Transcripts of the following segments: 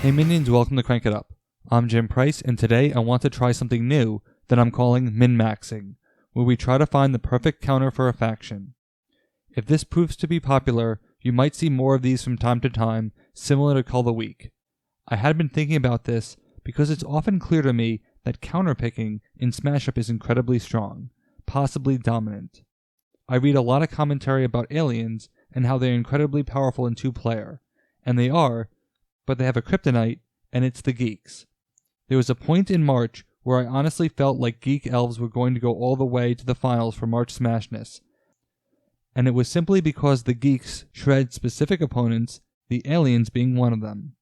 Hey minions, welcome to Crank It Up. I'm Jim Price, and today I want to try something new that I'm calling min-maxing, where we try to find the perfect counter for a faction. If this proves to be popular, you might see more of these from time to time, similar to Call the Week. I had been thinking about this because it's often clear to me that counterpicking in Smash Up is incredibly strong, possibly dominant. I read a lot of commentary about aliens and how they're incredibly powerful in two-player, and they are, but they have a kryptonite, and it's the geeks. There was a point in March where I honestly felt like Geek Elves were going to go all the way to the finals for March Smashness, and it was simply because the geeks shred specific opponents, the aliens being one of them.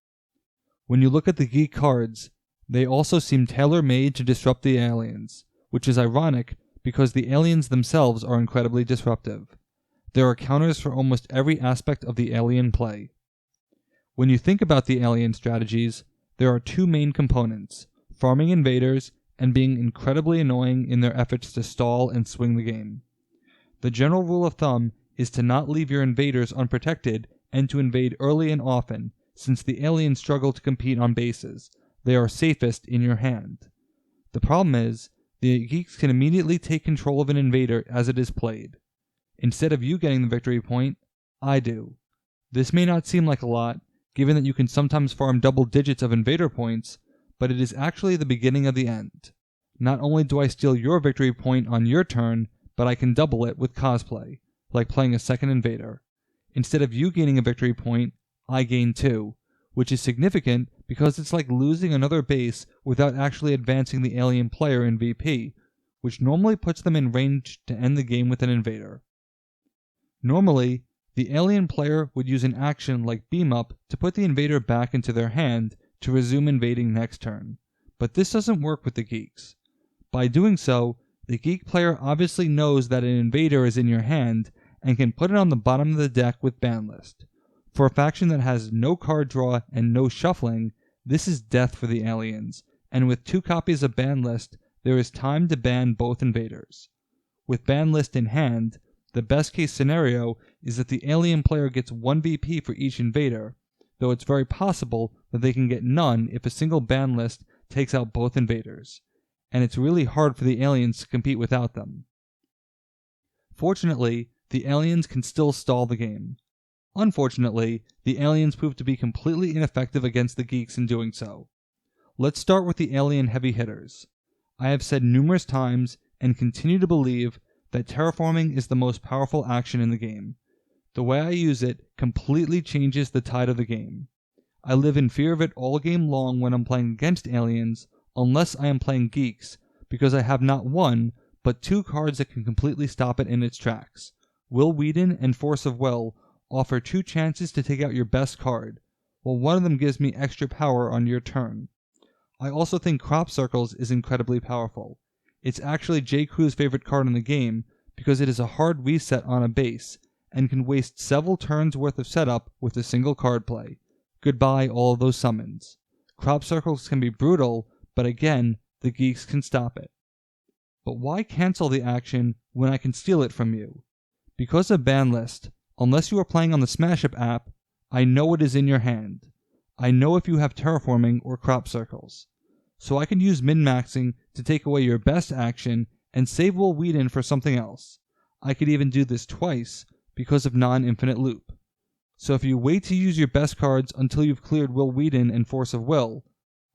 When you look at the geek cards, they also seem tailor-made to disrupt the aliens, which is ironic because the aliens themselves are incredibly disruptive. There are counters for almost every aspect of the alien play. When you think about the alien strategies, there are two main components: farming invaders and being incredibly annoying in their efforts to stall and swing the game. The general rule of thumb is to not leave your invaders unprotected and to invade early and often, since the aliens struggle to compete on bases. They are safest in your hand. The problem is, the geeks can immediately take control of an invader as it is played. Instead of you getting the victory point, I do. This may not seem like a lot, given that you can sometimes farm double digits of invader points, but it is actually the beginning of the end. Not only do I steal your victory point on your turn, but I can double it with cosplay, like playing a second invader. Instead of you gaining a victory point, I gain two, which is significant because it's like losing another base without actually advancing the alien player in VP, which normally puts them in range to end the game with an invader. Normally, the alien player would use an action like Beam Up to put the invader back into their hand to resume invading next turn, but this doesn't work with the geeks. By doing so, the geek player obviously knows that an invader is in your hand and can put it on the bottom of the deck with ban list. For a faction that has no card draw and no shuffling, this is death for the aliens, and with 2 copies of ban list, there is time to ban both invaders. With ban list in hand, the best case scenario is that the alien player gets 1 VP for each invader, though it's very possible that they can get none if a single ban list takes out both invaders, and it's really hard for the aliens to compete without them. Fortunately, the aliens can still stall the game. Unfortunately, the aliens prove to be completely ineffective against the geeks in doing so. Let's start with the alien heavy hitters. I have said numerous times and continue to believe that terraforming is the most powerful action in the game. The way I use it completely changes the tide of the game. I live in fear of it all game long when I'm playing against aliens, unless I am playing geeks, because I have not 1, but 2 cards that can completely stop it in its tracks. Will Whedon and Force of Will offer 2 chances to take out your best card, while one of them gives me extra power on your turn. I also think Crop Circles is incredibly powerful. It's actually J. Crew's favorite card in the game because it is a hard reset on a base and can waste several turns worth of setup with a single card play. Goodbye all of those summons. Crop Circles can be brutal, but again, the geeks can stop it. But why cancel the action when I can steal it from you? Because of ban list, unless you are playing on the Smash Up app, I know it is in your hand. I know if you have terraforming or crop circles. So I can use min-maxing to take away your best action and save Will Whedon for something else. I could even do this twice because of non-infinite loop. So if you wait to use your best cards until you've cleared Will Whedon and Force of Will,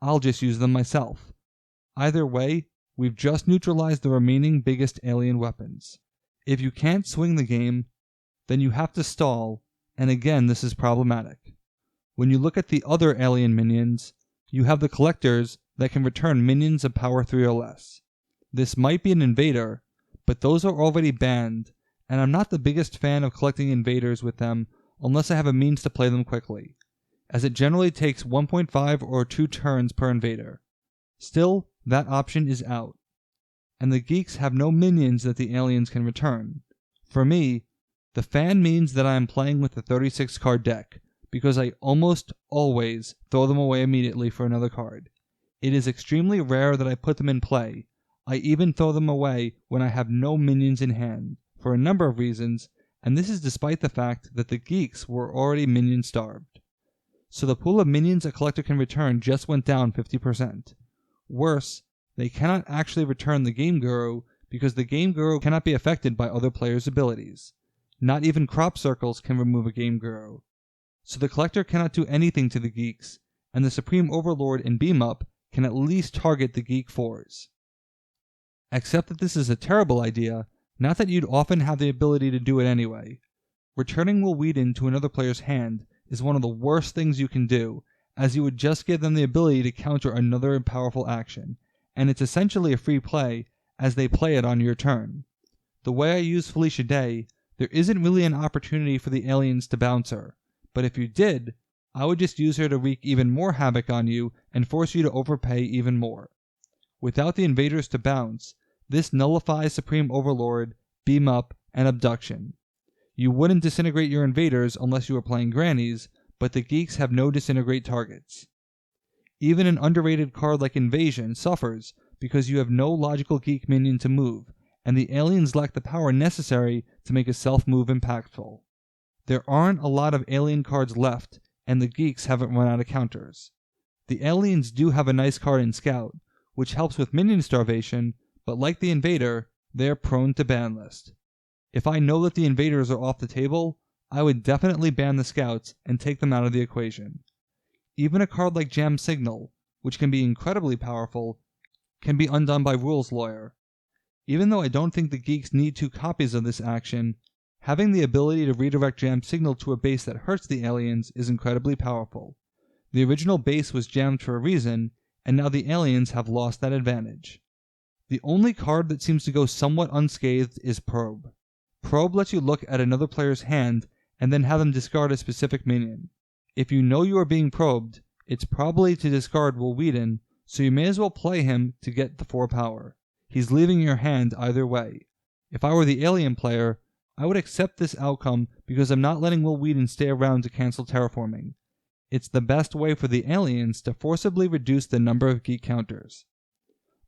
I'll just use them myself. Either way, we've just neutralized the remaining biggest alien weapons. If you can't swing the game, then you have to stall, and again this is problematic. When you look at the other alien minions, you have the collectors that can return minions of power 3 or less. This might be an invader, but those are already banned, and I'm not the biggest fan of collecting invaders with them unless I have a means to play them quickly, as it generally takes 1.5 or 2 turns per invader. Still, that option is out, and the geeks have no minions that the aliens can return. For me, the fan means that I am playing with a 36 card deck, because I almost always throw them away immediately for another card. It is extremely rare that I put them in play. I even throw them away when I have no minions in hand, for a number of reasons, and this is despite the fact that the geeks were already minion starved. so the pool of minions a collector can return just went down 50%. Worse, they cannot actually return the Game Guru because the Game Guru cannot be affected by other players' abilities. Not even crop circles can remove a Game Guru. So the collector cannot do anything to the geeks, and the Supreme Overlord in Beam Up can at least target the Geek 4s. Except that this is a terrible idea, not that you'd often have the ability to do it anyway. Returning Will Wheaton to another player's hand is one of the worst things you can do, as you would just give them the ability to counter another powerful action, and it's essentially a free play as they play it on your turn. The way I use Felicia Day, there isn't really an opportunity for the aliens to bounce her, but if you did, I would just use her to wreak even more havoc on you and force you to overpay even more. Without the invaders to bounce, this nullifies Supreme Overlord, Beam Up, and Abduction. You wouldn't disintegrate your invaders unless you were playing grannies, but the geeks have no disintegrate targets. Even an underrated card like Invasion suffers because you have no logical geek minion to move, and the aliens lack the power necessary to make a self-move impactful. There aren't a lot of alien cards left, and the geeks haven't run out of counters. The aliens do have a nice card in Scout, which helps with minion starvation, but like the Invader, they are prone to ban list. If I know that the invaders are off the table, I would definitely ban the Scouts and take them out of the equation. Even a card like Jam Signal, which can be incredibly powerful, can be undone by Rules Lawyer. Even though I don't think the geeks need 2 copies of this action, having the ability to redirect Jam Signal to a base that hurts the aliens is incredibly powerful. The original base was jammed for a reason, and now the aliens have lost that advantage. The only card that seems to go somewhat unscathed is Probe. Probe lets you look at another player's hand and then have them discard a specific minion. If you know you are being probed, it's probably to discard Will Wheaton, so you may as well play him to get the 4 power. He's leaving your hand either way. If I were the alien player, I would accept this outcome because I'm not letting Will Wheaton stay around to cancel terraforming. It's the best way for the aliens to forcibly reduce the number of geek counters.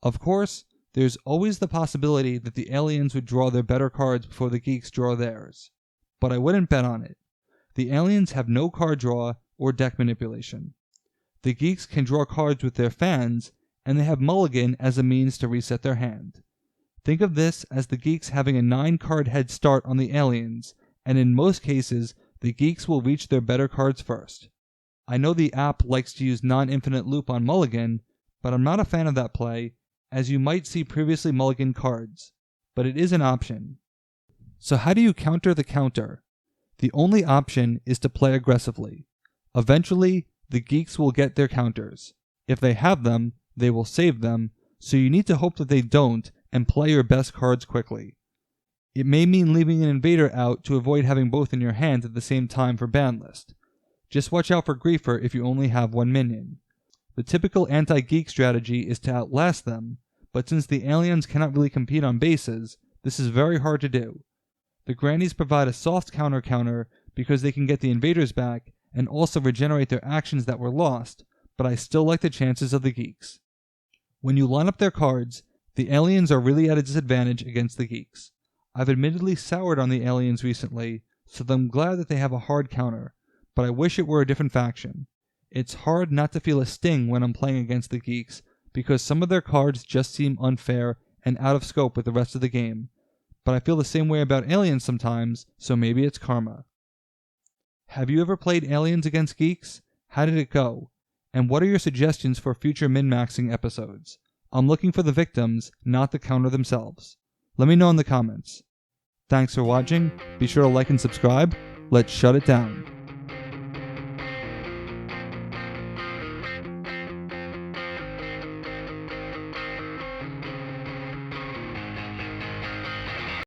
Of course, there's always the possibility that the aliens would draw their better cards before the geeks draw theirs. But I wouldn't bet on it. The aliens have no card draw or deck manipulation. The geeks can draw cards with their fans, and they have Mulligan as a means to reset their hand. Think of this as the geeks having a 9-card head start on the aliens, and in most cases, the geeks will reach their better cards first. I know the app likes to use non-infinite loop on Mulligan, but I'm not a fan of that play, as you might see previously mulligan cards, but it is an option. So how do you counter the counter? The only option is to play aggressively. Eventually, the geeks will get their counters. If they have them, they will save them, so you need to hope that they don't and play your best cards quickly. It may mean leaving an invader out to avoid having both in your hand at the same time for ban list. Just watch out for Griefer if you only have 1 minion. The typical anti-geek strategy is to outlast them, but since the aliens cannot really compete on bases, this is very hard to do. The grannies provide a soft counter because they can get the invaders back and also regenerate their actions that were lost, but I still like the chances of the geeks. When you line up their cards, the aliens are really at a disadvantage against the geeks. I've admittedly soured on the aliens recently, so I'm glad that they have a hard counter, but I wish it were a different faction. It's hard not to feel a sting when I'm playing against the geeks, because some of their cards just seem unfair and out of scope with the rest of the game. But I feel the same way about aliens sometimes, so maybe it's karma. Have you ever played aliens against geeks? How did it go? And what are your suggestions for future min-maxing episodes? I'm looking for the victims, not the counter themselves. Let me know in the comments. Thanks for watching. Be sure to like and subscribe. Let's shut it down.